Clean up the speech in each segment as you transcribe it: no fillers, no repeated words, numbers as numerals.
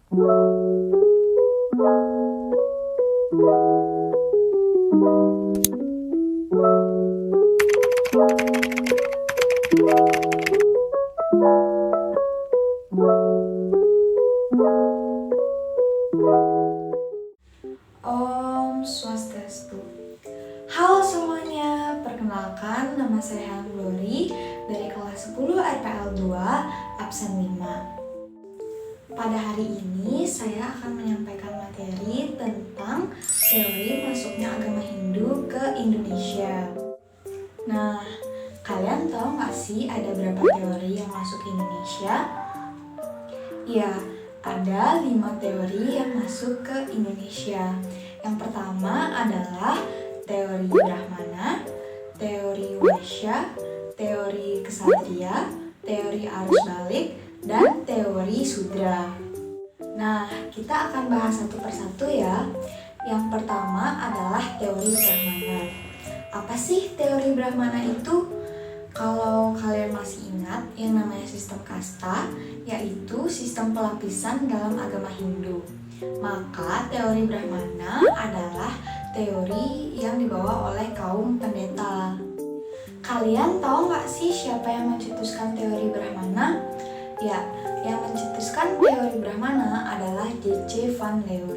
Om Swastiastu. Halo semuanya, perkenalkan nama saya Helen Glory dari kelas 10 RPL 2 absen 5. Pada hari ini saya akan menyampaikan materi tentang teori masuknya agama Hindu ke Indonesia. Nah, kalian tahu nggak sih ada berapa teori yang masuk ke Indonesia? Ya, ada 5 teori yang masuk ke Indonesia. Yang pertama adalah teori Brahmana, teori Waisya, teori Ksatria, teori arus balik, dan teori Sudra. Nah, kita akan bahas satu persatu ya. Yang pertama adalah teori Brahmana. Apa sih teori Brahmana itu? Kalau kalian masih ingat yang namanya sistem kasta, yaitu sistem pelapisan dalam agama Hindu. Maka teori Brahmana adalah teori yang dibawa oleh kaum pendeta. Kalian tahu nggak sih siapa yang mencetuskan teori Brahmana? Ya, yang mencetuskan teori Brahmana adalah J.C. van Leur.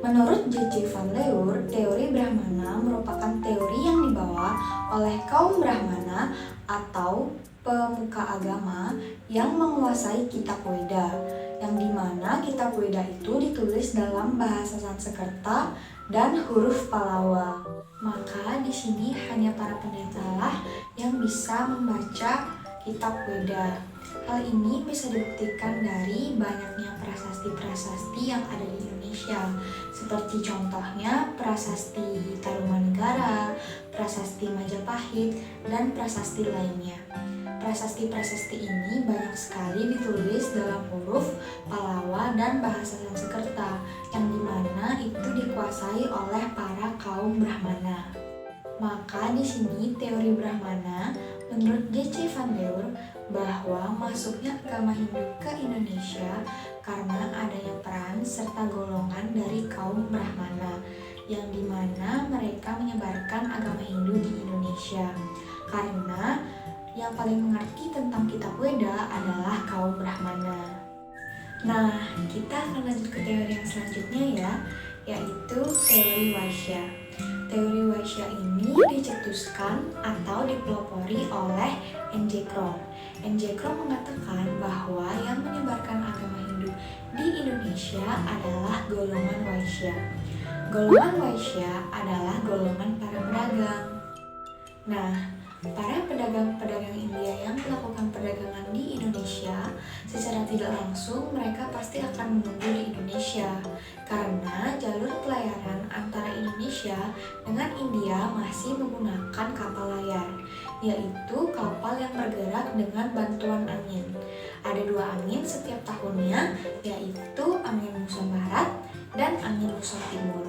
Menurut J.C. van Leur, teori Brahmana merupakan teori yang dibawa oleh kaum Brahmana atau pemuka agama yang menguasai kitab Weda, yang dimana kitab Weda itu ditulis dalam bahasa Sanskerta dan huruf Pallawa. Maka di sini hanya para pendeta lah yang bisa membaca kitab Weda. Hal ini bisa dibuktikan dari banyaknya prasasti-prasasti yang ada di Indonesia, seperti contohnya prasasti Tarumanegara, prasasti Majapahit, dan prasasti lainnya. Prasasti-prasasti ini banyak sekali ditulis dalam huruf Pallawa dan bahasa Sanskerta, yang dimana itu dikuasai oleh para kaum Brahmana. Maka di sini teori Brahmana menurut J.C. van Leur bahwa masuknya agama Hindu ke Indonesia karena adanya peran serta golongan dari kaum Brahmana, yang dimana mereka menyebarkan agama Hindu di Indonesia. Karena yang paling mengerti tentang kitab Weda adalah kaum Brahmana. Nah, kita akan lanjut ke teori yang selanjutnya ya, yaitu teori Waisya. Teori Waisya ini dicetuskan atau dipelopori oleh N.J. Krom. N.J. Krom mengatakan bahwa yang menyebarkan agama Hindu di Indonesia adalah golongan Waisya. Golongan Waisya adalah golongan para pedagang. Nah, para pedagang-pedagang India yang melakukan perdagangan di Indonesia, secara tidak langsung mereka pasti akan menunggu di Indonesia karena jalur pelayaran antara Indonesia dengan India masih menggunakan kapal layar, yaitu kapal yang bergerak dengan bantuan angin. Ada 2 angin setiap tahunnya, yaitu angin muson barat dan angin muson timur.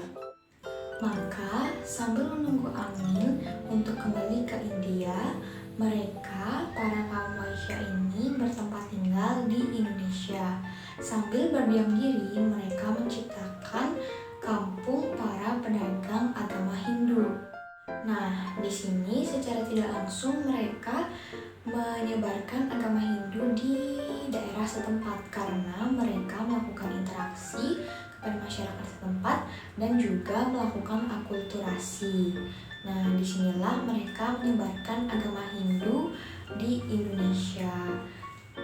Maka sambil menunggu angin untuk kembali ke India, mereka, para kaum Waisya ini bertempat tinggal di Indonesia. Sambil berdiam diri, mereka menciptakan kampung para pedagang agama Hindu. Nah, di sini secara tidak langsung mereka menyebarkan agama Hindu di daerah setempat karena mereka melakukan interaksi kepada masyarakat setempat dan juga melakukan akulturasi. Nah, disinilah mereka menyebarkan agama Hindu di Indonesia.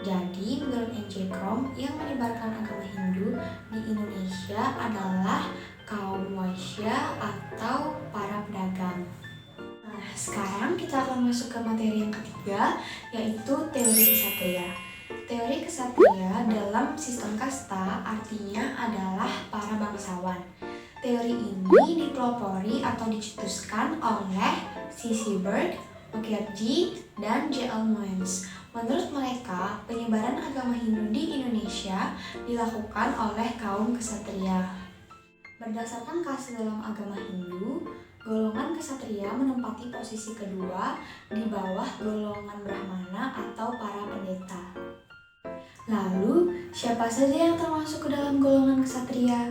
Jadi, menurut N.J. Krom, yang menyebarkan agama Hindu di Indonesia adalah kaum Waisya atau para pedagang. Nah, sekarang kita akan masuk ke materi yang ketiga, yaitu teori Ksatria. Teori Ksatria dalam sistem kasta artinya adalah para bangsawan. Teori ini dipelopori atau dicetuskan oleh C.C. Berg, Mukherjee, dan J.L. Muenz. Menurut mereka, penyebaran agama Hindu di Indonesia dilakukan oleh kaum Ksatria. Berdasarkan kasta dalam agama Hindu, golongan Ksatria menempati posisi kedua di bawah golongan Brahmana atau para pendeta. Lalu, siapa saja yang termasuk ke dalam golongan ksatria?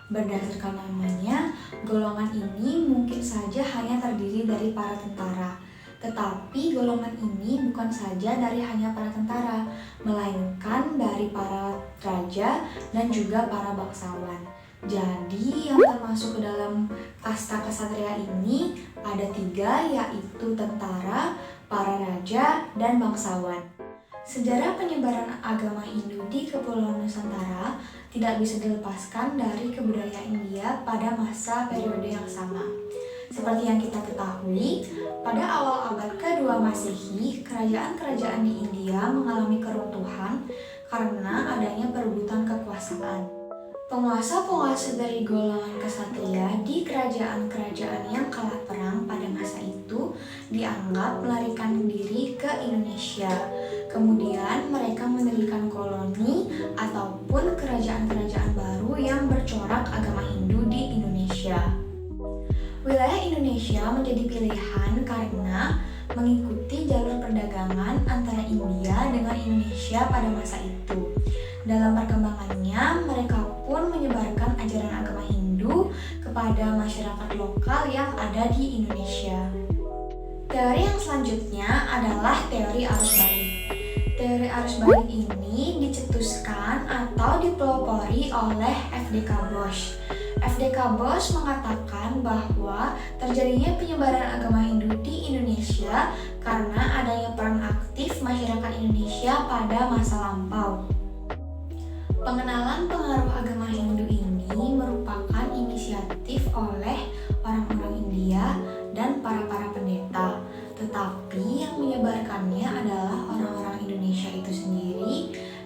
Berdasarkan namanya, golongan ini mungkin saja hanya terdiri dari para tentara. Tetapi golongan ini bukan saja dari hanya para tentara, melainkan dari para raja dan juga para bangsawan. Jadi yang termasuk ke dalam kasta ksatria ini ada 3, yaitu tentara, para raja, dan bangsawan. Sejarah penyebaran agama Hindu di Kepulauan Nusantara tidak bisa dilepaskan dari kebudayaan India pada masa periode yang sama. Seperti yang kita ketahui, pada awal abad ke-2 Masehi, kerajaan-kerajaan di India mengalami keruntuhan karena adanya perebutan kekuasaan. Penguasa-penguasa dari golongan ksatria di kerajaan-kerajaan yang kalah perang pada masa itu dianggap melarikan diri ke Indonesia. Kemudian mereka mendirikan koloni ataupun kerajaan-kerajaan baru yang bercorak agama Hindu di Indonesia. Wilayah Indonesia menjadi pilihan karena mengikuti jalur perdagangan antara India dengan Indonesia pada masa itu. Dalam perkembangannya, mereka pun menyebarkan ajaran agama Hindu kepada masyarakat lokal yang ada di Indonesia. Teori yang selanjutnya adalah teori arus balik. Teori arus balik ini dicetuskan atau dipelopori oleh F.D.K. Bosch. F.D.K. Bosch mengatakan bahwa terjadinya penyebaran agama Hindu di Indonesia karena adanya peran aktif masyarakat Indonesia pada masa lampau. Pengenalan pengaruh agama Hindu ini merupakan inisiatif oleh orang-orang India dan para pendeta. Tetapi yang menyebarkannya adalah orang-orang Indonesia itu sendiri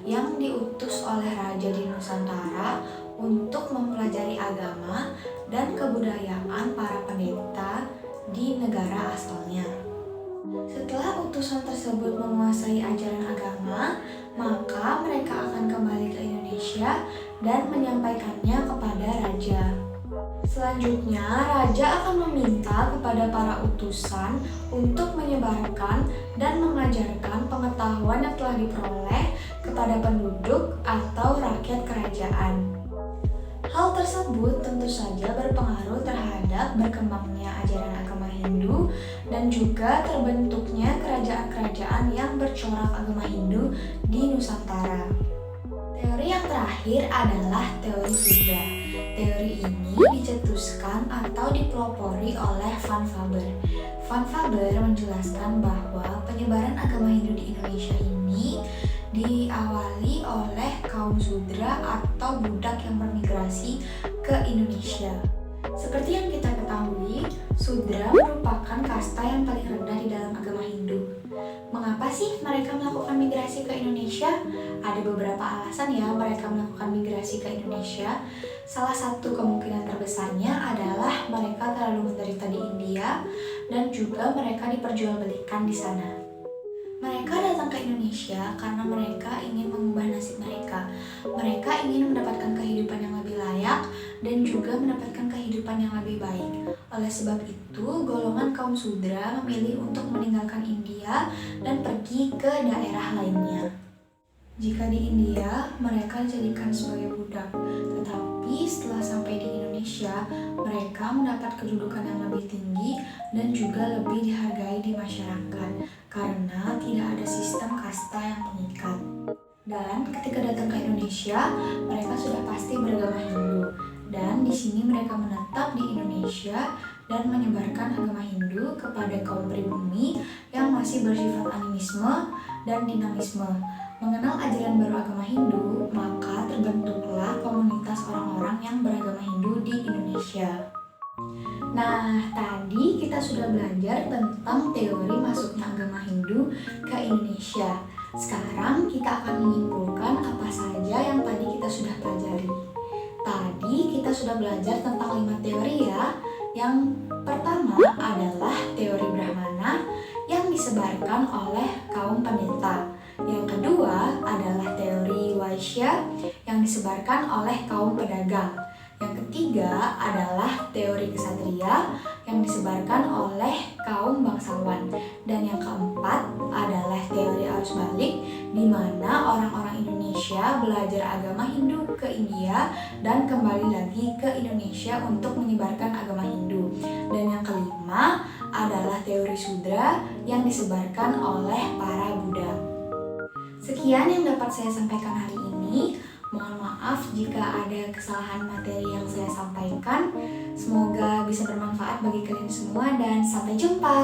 yang diutus oleh raja di Nusantara untuk mempelajari agama dan kebudayaan para pendeta di negara asalnya. Setelah utusan tersebut menguasai ajaran agama, maka mereka akan kembali ke Indonesia dan menyampaikannya kepada raja. Selanjutnya, raja akan meminta kepada para utusan untuk menyebarkan dan mengajarkan pengetahuan yang telah diperoleh kepada penduduk atau rakyat kerajaan. Hal tersebut tentu saja berpengaruh terhadap berkembangnya ajaran agama Hindu dan juga terbentuknya kerajaan-kerajaan yang bercorak agama Hindu di Nusantara. Teori yang terakhir adalah teori Sudra. Teori ini dicetuskan atau dipelopori oleh Van Faber. Van Faber menjelaskan bahwa penyebaran agama Hindu di Indonesia ini diawali oleh kaum Sudra atau budak yang bermigrasi ke Indonesia. Seperti yang kita ketahui, Sudra merupakan kasta yang paling rendah di dalam agama Hindu. Mengapa sih mereka melakukan migrasi ke Indonesia? Ada beberapa alasan ya mereka melakukan migrasi ke Indonesia. Salah satu kemungkinan terbesarnya adalah mereka terlalu menderita di India dan juga mereka diperjualbelikan di sana. Mereka datang ke Indonesia karena mereka ingin mengubah nasib mereka. Mereka ingin mendapatkan kehidupan yang lebih layak dan juga mendapatkan kehidupan yang lebih baik. Oleh sebab itu, golongan kaum Sudra memilih untuk meninggalkan India dan pergi ke daerah lainnya. Jika di India, mereka dijadikan sebagai budak. Tetapi setelah sampai di Indonesia, mereka mendapat kedudukan yang lebih tinggi dan juga lebih dihargai di masyarakat karena tidak ada sistem kasta yang mengikat. Dan ketika datang ke Indonesia, mereka sudah pasti beragama Hindu. Dan di sini mereka menetap di Indonesia dan menyebarkan agama Hindu kepada kaum pribumi yang masih bersifat animisme dan dinamisme. Mengenal ajaran baru agama Hindu, maka terbentuklah komunitas orang-orang yang beragama Hindu di Indonesia. Nah, tadi kita sudah belajar tentang teori masuknya agama Hindu ke Indonesia. Sekarang kita akan menyimpulkan apa saja yang tadi kita sudah pelajari. Tadi kita sudah belajar tentang 5 teori ya. Yang pertama adalah teori Brahmana yang disebarkan oleh kaum pendeta. Yang kedua adalah teori Vaishya yang disebarkan oleh kaum pedagang. Yang ketiga adalah teori kesatria yang disebarkan oleh kaum bangsawan. Dan yang keempat adalah teori arus balik, di mana orang-orang Indonesia belajar agama Hindu ke India dan kembali lagi ke Indonesia untuk menyebarkan agama Hindu. Dan yang kelima adalah teori Sudra yang disebarkan oleh para Buddha. Sekian yang dapat saya sampaikan hari ini. Mohon maaf jika ada kesalahan materi yang saya sampaikan. Semoga bisa bermanfaat bagi kalian semua dan sampai jumpa.